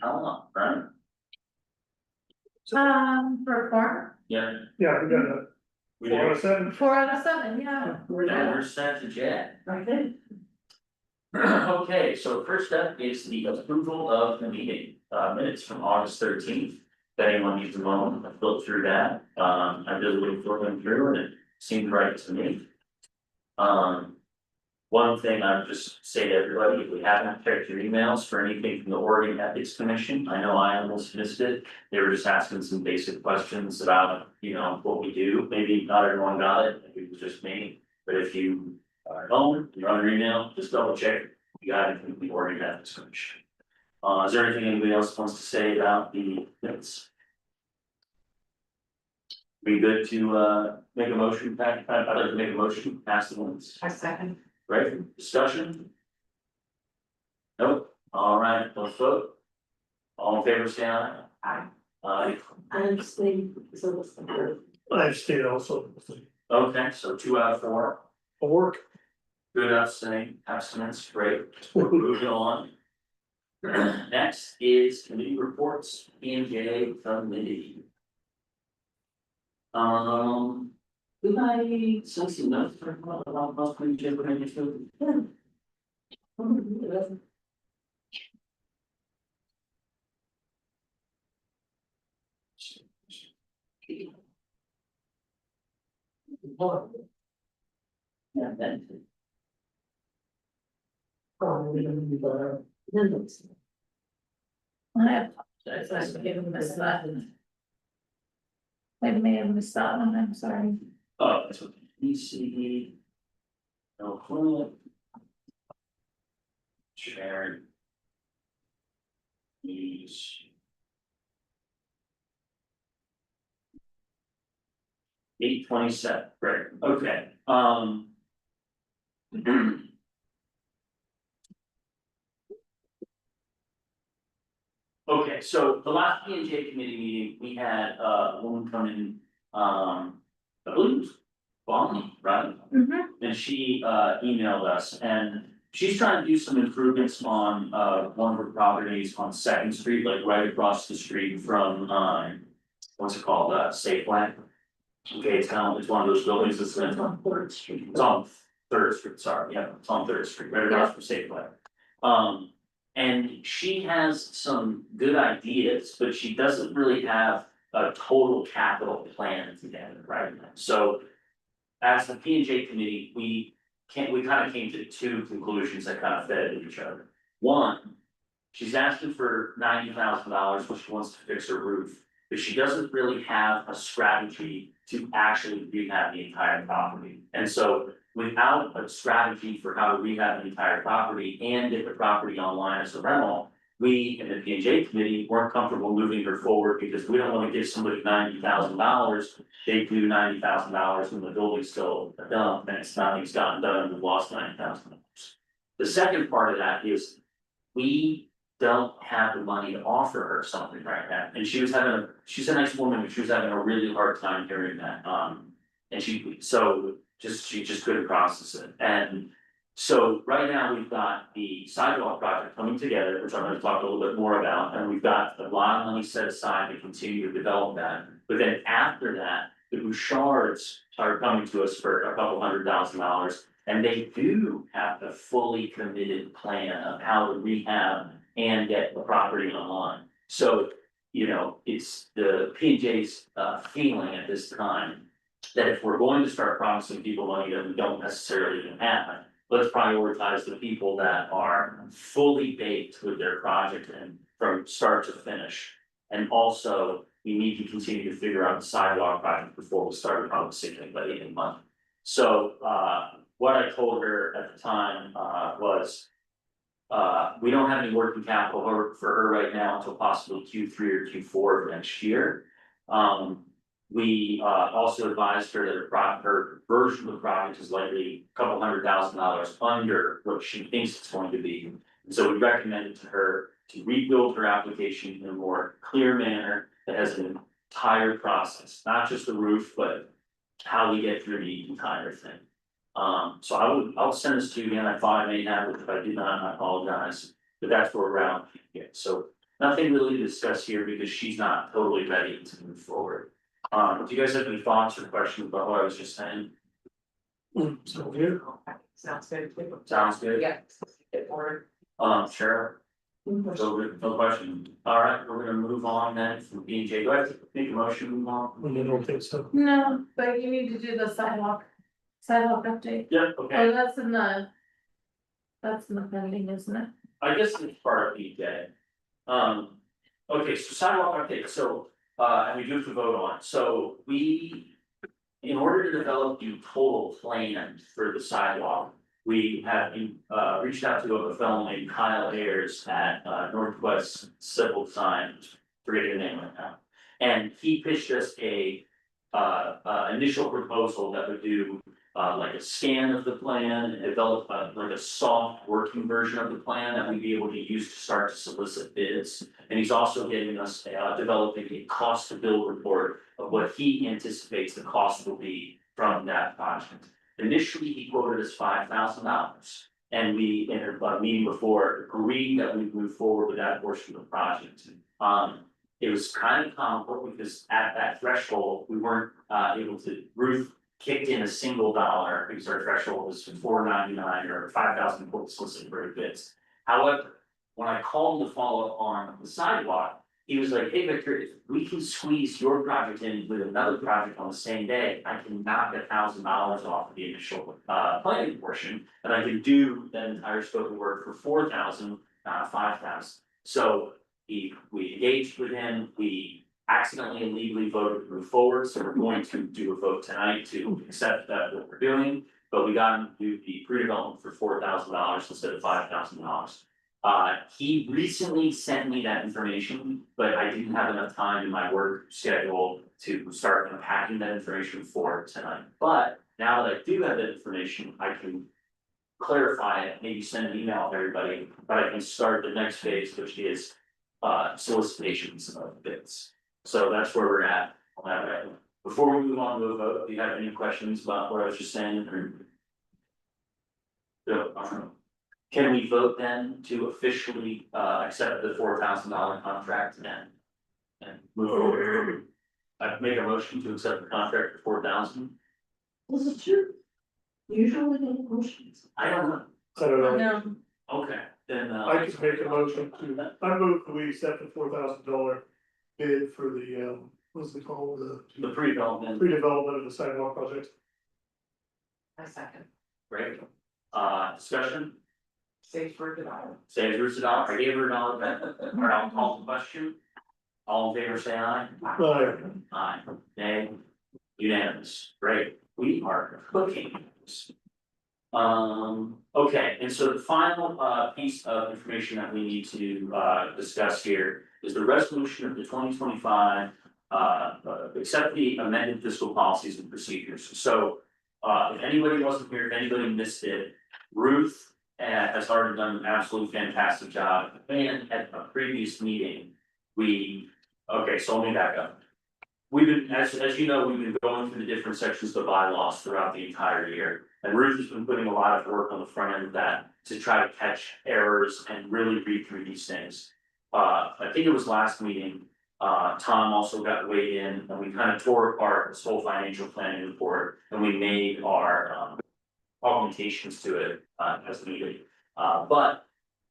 How right? For four, Yeah. Yeah, we got a We 407. 4 out of 7, yeah. We're set to jet. Okay, so first up is the approval of the meeting, minutes from August 13th. If anyone needs a moment to flip through that, I did a little flipping through and it seemed right to me. One thing I would just say to everybody, if we haven't checked your emails for anything from the Oregon Ethics Commission, I know I almost missed it. They were just asking some basic questions about, what we do. Maybe not everyone got it, maybe it was just me. But if you are at home, you're on your email, just double check. You got it from the Oregon Ethics Commission. Is there anything anybody else wants to say about the minutes? We good to make a motion, I'd like to make a motion, pass the minutes. I second. Right, discussion? Nope, all right, let's vote. All in favor, say aye. Aye. Aye. I abstain, so this is the I stayed also. Okay, so 2 out of 4, For work. good abstinence, great, moving on. Next is committee reports, P&J committee. Did I send some notes for about P&J committee? Yeah, that. I apologize, I may have missed that. I may have missed that one, I'm sorry. Oh, that's what ECE. No clue. Sharing. Use. 827, great, okay, okay, so the last P&J committee meeting, we had a woman come in, I believe it was Bonnie, right? And she emailed us and she's trying to do some improvements on one of her properties on Second Street, like right across the street from what's it called, Safeway. Okay, it's one of those buildings that's on Third Street. It's on Third Street, sorry, yeah, it's on Third Street, right across from Safeway. And she has some good ideas, but she doesn't really have a total capital plan together right now. So as the P&J committee, we kind of came to 2 conclusions that kind of fed into each other. One, she's asking for $90,000, which she wants to fix her roof, but she doesn't really have a strategy to actually rehab the entire property. And so without a strategy for how to rehab the entire property and get the property online as a rental, we in the P&J committee weren't comfortable moving her forward because we don't want to give somebody $90,000. They do $90,000 when the building's still done and it's nothing's gotten done and we've lost $90,000. The second part of that is we don't have the money to offer her something right now. And she's a nice woman, but she was having a really hard time hearing that. And she just couldn't process it. And so right now we've got the sidewalk project coming together, which I'm gonna talk a little bit more about, and we've got a lot of money set aside to continue to develop that. But then after that, the Bouchards are coming to us for $200,000, and they do have a fully committed plan of how to rehab and get the property online. So, it's the P&J's feeling at this time that if we're going to start promising people money that we don't necessarily even have, let's prioritize the people that are fully baked with their project and from start to finish. And also, we need to continue to figure out the sidewalk project before we start promising anybody any money. So, what I told her at the time was, we don't have any working capital for her right now until possibly Q3 or Q4 of next year. We also advised her that her version of the project is likely a couple $100,000 under what she thinks it's going to be. And so we recommended to her to rebuild her application in a more clear manner that has an entire process, not just the roof, but how we get through the entire thing. So I'll send this to you again. I thought I may have it, if I did not, I apologize. but that's where we're at. Yeah, so nothing really to discuss here because she's not totally ready to move forward. Do you guys have any thoughts or questions about what I was just saying? So here, Sounds good. Sounds good. Yeah. Get more. Sure. No question. All right, we're gonna move on then from B and J. Do I have to make a motion to move on? I don't think so. No, but you need to do the sidewalk update. Yeah, okay. Oh, that's in the. That's in the pending, isn't it? I guess it's part of BJ. Okay, so sidewalk update, so, and we do have to vote on, so we. In order to develop the total plan for the sidewalk, we have reached out to a fellow named Kyle Ayers at Northwest Civil Design, forgetting the name right now. And he pitched us a initial proposal that would do like a scan of the plan, and develop like a soft working version of the plan that we'd be able to use to start to solicit bids. And he's also getting us developing a cost to build report of what he anticipates the cost will be from that project. Initially, he quoted us $5,000, and we in a meeting before agreed that we'd move forward with that portion of the project. It was kind of comical because at that threshold, we weren't able to, Ruth kicked in a single dollar because our threshold was $499 or 5,000 for solicited bids. However, when I called to follow up on the sidewalk, he was like, hey, Victor, if we can squeeze your project in with another project on the same day, I can knock $1,000 off of the initial planning portion. And I can do that entire scope of work for 4,000, not 5,000. So we engaged with him, we accidentally and legally voted to move forward, so we're going to do a vote tonight to accept that what we're doing. But we got him to do the pre-development for $4,000 instead of $5,000. He recently sent me that information, but I didn't have enough time in my work schedule to start unpacking that information for tonight. But now that I do have that information, I can clarify it, maybe send an email to everybody, but I can start the next phase, which is solicitations of bids. So that's where we're at on that right now. Before we move on to a vote, do you have any questions about what I was just saying or? No, can we vote then to officially accept the $4,000 contract and move forward? I'd make a motion to accept the contract for 4,000. Was it true? Usually the motions. I don't know. I don't know, No, Okay, then I could make a motion to, I move that we accept the $4,000 bid for the, what's it called, the pre-development, pre-development of the sidewalk project. a second. great. Discussion, Safe for denial. Saves Bruce $1, I gave her $1 back, or I'll call the question. All in favor, say aye. Right. Aye, nay, unanimous, great, we are cooking. Okay, and so the final piece of information that we need to discuss here is the resolution of the 2025. Accept the amended fiscal policies and procedures, so if anybody wasn't here, if anybody missed it, Ruth has already done an absolutely fantastic job, and at a previous meeting, okay, so let me back up. We've been, as you know, we've been going through the different sections of bylaws throughout the entire year. And Ruth has been putting a lot of work on the front end of that to try to catch errors and really read through these things. I think it was last meeting, Tom also got weighed in and we kind of tore apart this whole financial planning report and we made our augmentations to it as needed. But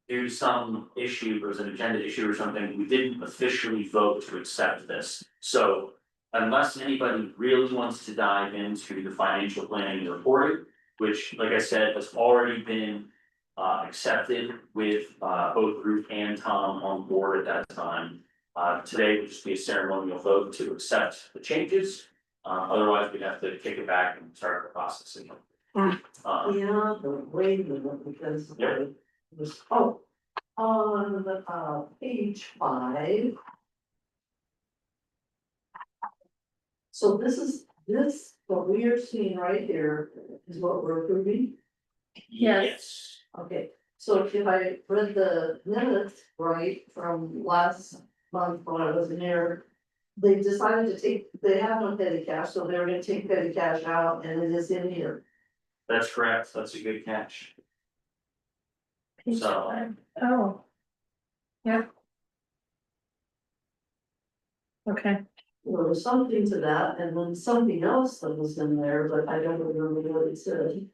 due to some issue, there was an agenda issue or something, we didn't officially vote to accept this. So unless anybody really wants to dive into the financial planning and reporting, which, like I said, has already been accepted with both Ruth and Tom on board at that time. Today would just be a ceremonial vote to accept the changes. Otherwise, we'd have to kick it back and start the process again. Yeah, but wait a minute, because. Yeah. It was, on the page 5. So this, what we are seeing right here is what we're approving. Yes. Okay, so if I read the minutes right from last month when I was in there. They decided to take, they have no petty cash, so they're gonna take petty cash out and it is in here. That's correct, that's a good catch. Page So- 5. Oh, Okay. There was something to that, and then something else that was in there, but I don't remember what it said.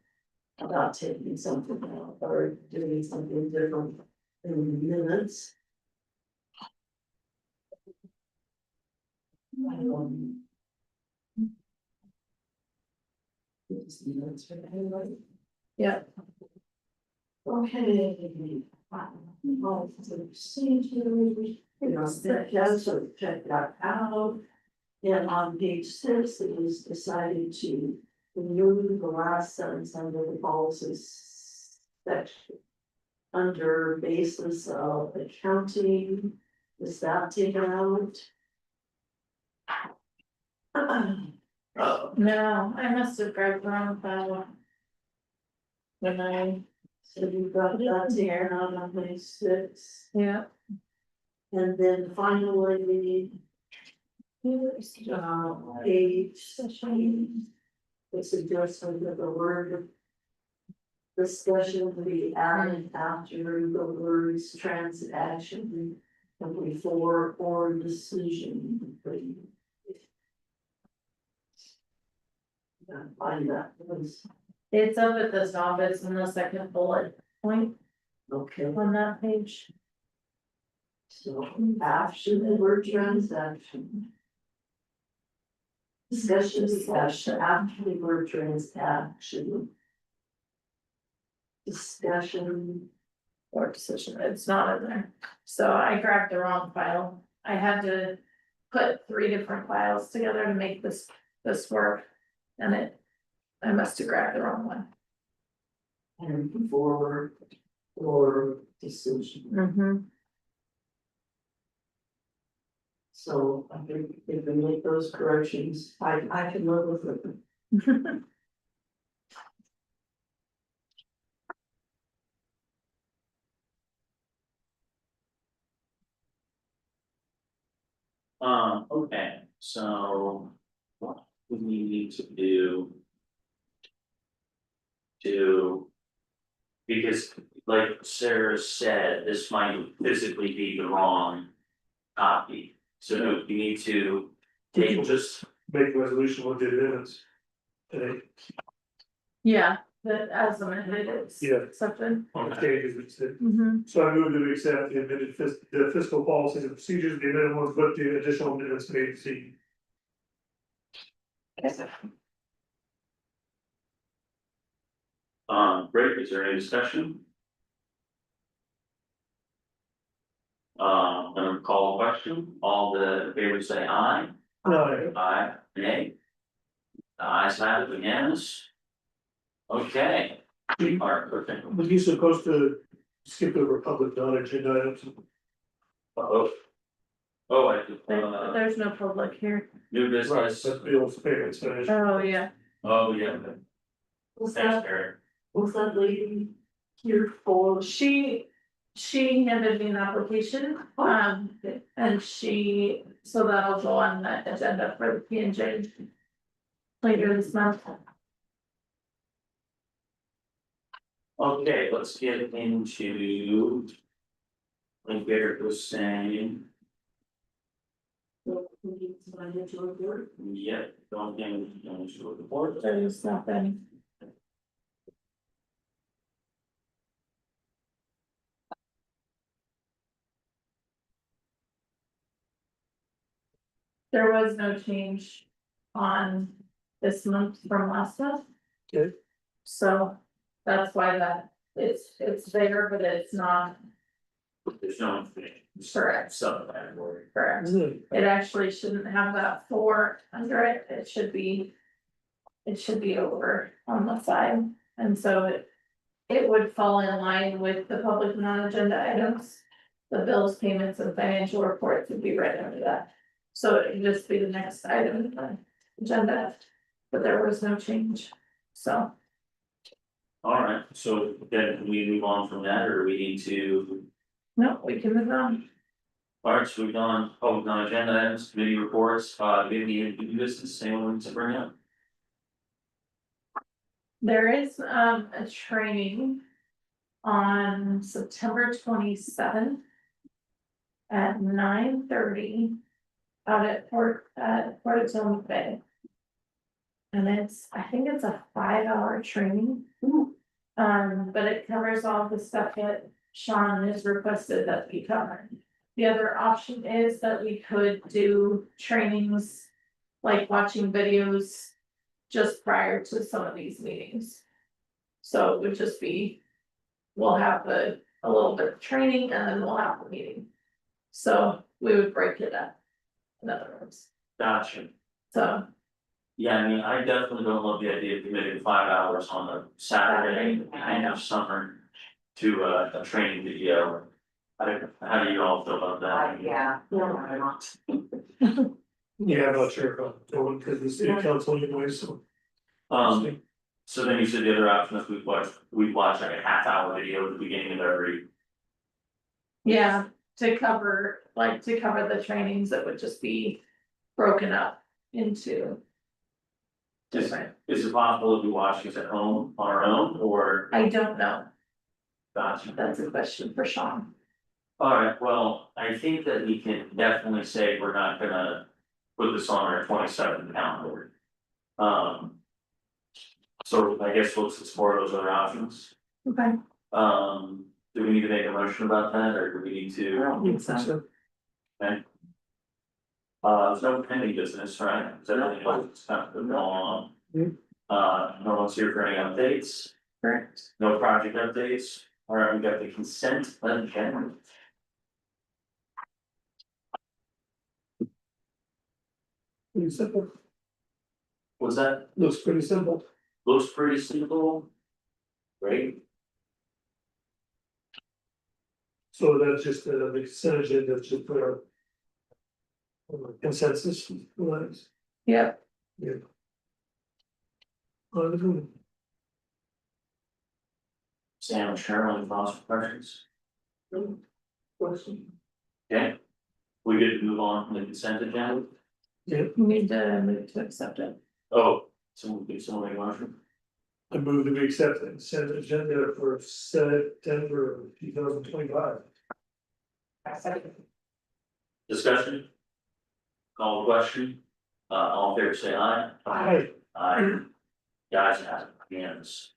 About taking something out or doing something different in minutes. It's minutes for everybody. Yeah. Okay. Well, the procedures, so check that out. And on page 6, it was decided to remove the last sentence under the policies section. Under basis of accounting, is that taken out? No, I must have grabbed the wrong file. When I, So you've got that taken out on page 6, yeah. and then finally. Page 16, the suggestion that the word discussion to be added after the words transaction and before or decision. Find that was, It's up at the top, it's in the second bullet point okay, on that page. so after the word transaction. Discussion after the word transaction. Discussion. Or decision, it's not in there. So I grabbed the wrong file. I had to put 3 different files together to make this work. And I must have grabbed the wrong one. And before or decision. So I think if we make those corrections, I can live with it. Okay, so what do we need to do? Because like Sarah said, this might physically be the wrong copy, so we need to take just. Make a resolution with the amendments. Today, Yeah, but as amended, it's Yeah. accepted. on the changes we said. Mm-hmm. So I move to accept the amended the fiscal policies and procedures, the amended ones, but the additional amendments made to see. Great, is there any discussion? I'm gonna call a question, all the favors say aye. Aye, nay. The ayes have it, unanimous. Okay. Alright, perfect. Was he supposed to skip over public knowledge and items? Oh. Oh, I, There's no public here. new Right, business, that's Bill's payments finished. Oh, yeah. oh, yeah, Was thanks, that, Eric. was that lady here for? She handed me an application, and so that'll go on the agenda for the P and J. Later this month. Okay, let's get into. Like Eric was saying, yep, don't think, don't show the board. There's nothing. There was no change on this month from last month. Okay. So that's why it's there, but it's not There's no information. correct. Subcategory. Correct. It actually shouldn't have that 4 under it, it should be over on the side, and so it would fall in line with the public non-agenda items. The bills, payments, and financial reports would be right under that, so it would just be the next item in the agenda, but there was no change, so. Alright, so then can we move on from that, or we need to, No, we can move on. alright, so we've done public non-agenda items, committee reports, maybe any new business, anyone to bring up? There is a training on September 27th at 9:30 out at Portageon Bay. And I think it's a 5-hour training. But it covers all the stuff that Sean has requested that we cover. The other option is that we could do trainings, like watching videos just prior to some of these meetings. So it would just be, we'll have a little bit of training and then we'll have the meeting. So we would break it up, in other words, Gotcha. so. Yeah, I mean, I definitely don't love the idea of committing 5 hours on a Saturday, at the end of summer. To a training video. How do you all feel about that? Yeah. Yeah, I'm not sure about that one, because the city council anyway, so. So then you said the other option is we watch like a half-hour video at the beginning of every. Yeah, to cover the trainings that would just be broken up into. Different, Is it possible if we watch these at home on our own, or? I don't know, Gotcha. that's a question for Sean. Alright, well, I think that we can definitely say we're not gonna put this on our 27th calendar. So I guess we'll explore those other options. Okay. Do we need to make a motion about that, or do we need I to? don't think so. Okay. There's no pending business, right? Is everything else kind of going on? No one's here for any updates, Correct. no project updates, alright, we got the consent agenda. Pretty simple, Was that, looks pretty simple. looks pretty simple? Great, So that's just the consent agenda, that's just for consensus, lines. Yep, Yeah. Wonderful. Sam and Cheryl, any thoughts or questions? Question? Okay. We good to move on from the consent agenda? Yeah, we need to move to accept it. Oh, someone make a motion? I move that we accept the consent agenda for September 2025. Discussion? Call the question, all in favor say aye. Aye. Aye. Guys, have it, unanimous.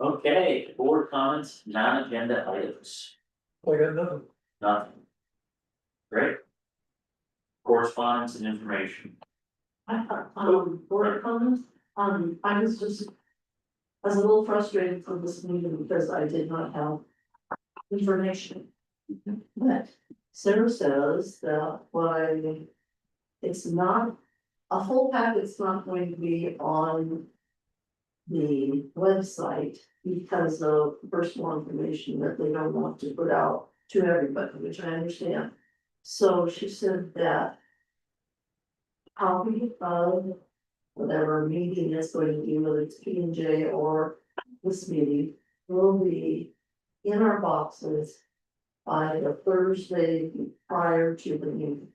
Okay, board comments, non-agenda items, I got nothing. nothing. Great. Correspondence and information. Board comments, I was just. I was a little frustrated from this meeting because I did not have information. But Sarah says that it's not, a whole packet's not going to be on the website because of personal information that they don't want to put out to everybody, which I understand. So she said that copy of whatever meeting is going to be, whether it's P and J or this meeting, will be in our boxes by the Thursday prior to the meeting.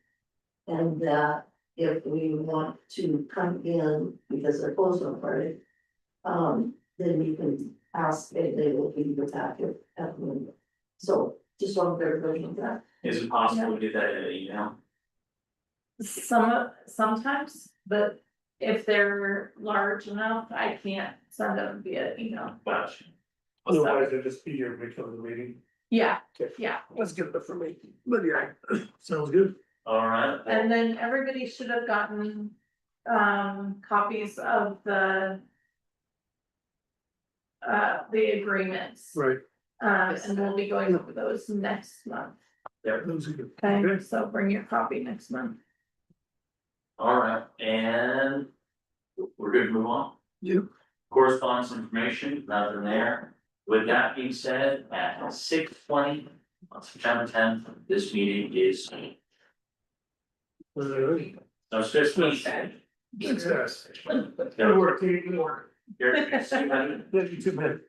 And that if we want to come in, because they're closed on Friday, then you can ask if they will be the packet at the window. So just want everybody to know that. Is it possible to get that in an email? Sometimes, but if they're large enough, I can't send them via email. Gotcha. Otherwise, it'll just be here when we come to the meeting. Yeah, Okay. yeah, Let's get that for me, but yeah, sounds good. Alright. and then everybody should have gotten copies of the agreements. Right. And we'll be going over those next month. Those are good. Okay, so bring your copy next month. Alright, and we're good to move on. Yep. Correspondence information, nothing there. With that being said, at 6:20 on September 10th, this meeting is. Alright. No, it's just me. Success. Good work, team, good work. You're, Yeah, you too, man.